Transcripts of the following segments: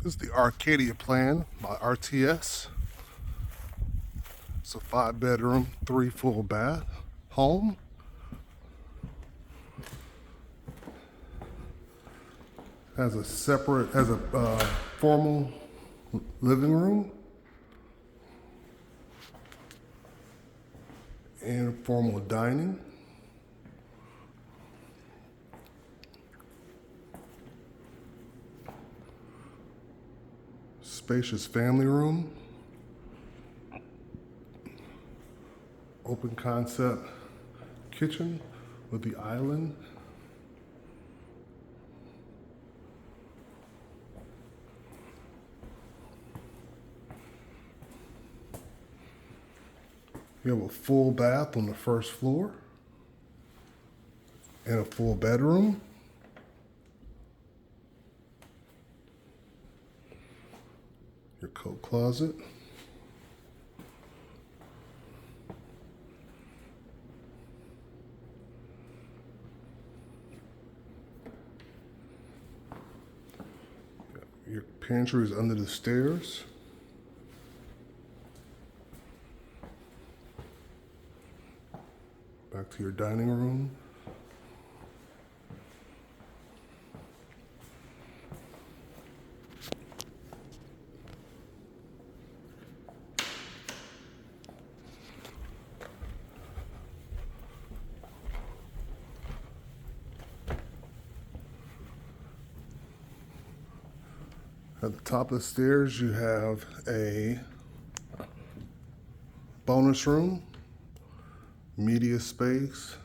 This is the Arcadia plan by RTS. It's a 5-bedroom, 3 full bath home. Has a formal living room and formal dining. Spacious family room. Open concept kitchen with the island. We have a full bath on the first floor and a full bedroom. Your coat closet. Your pantry is under the stairs. Back to your dining room. At the top of the stairs, you have a bonus room, media space,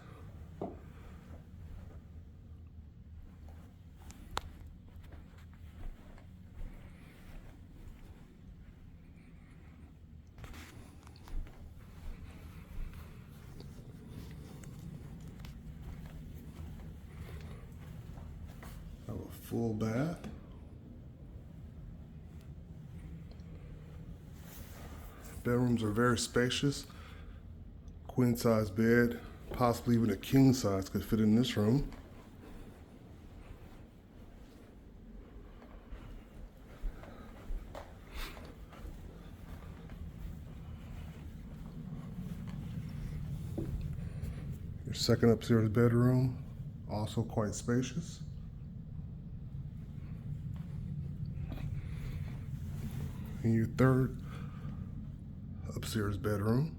have a full bath. Bedrooms are very spacious. Queen size bed, possibly even a king size could fit in this room. Your second upstairs bedroom, also quite spacious. And your third upstairs bedroom.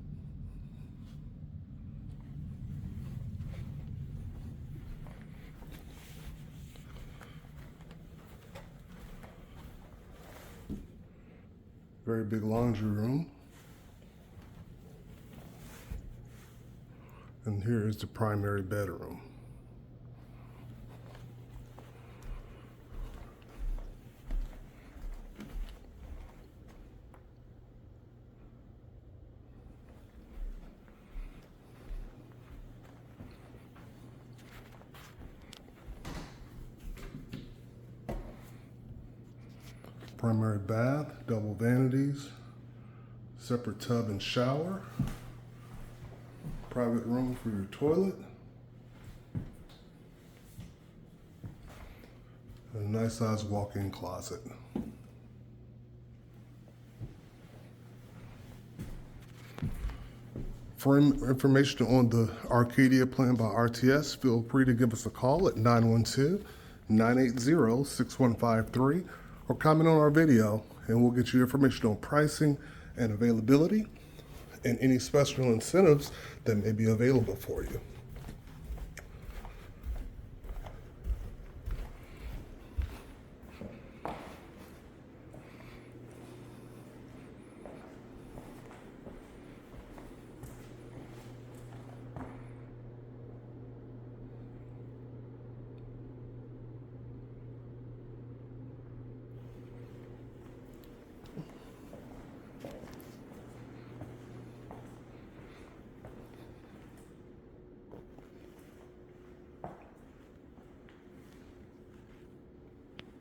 Very big laundry room. And here is the primary bedroom. Primary bath, double vanities, separate tub and shower, private room for your toilet, and a nice sized walk-in closet. For information on the Arcadia plan by RTS, feel free to give us a call at 912-980-6153 or comment on our video, and we'll get you information on pricing and availability and any special incentives that may be available for you.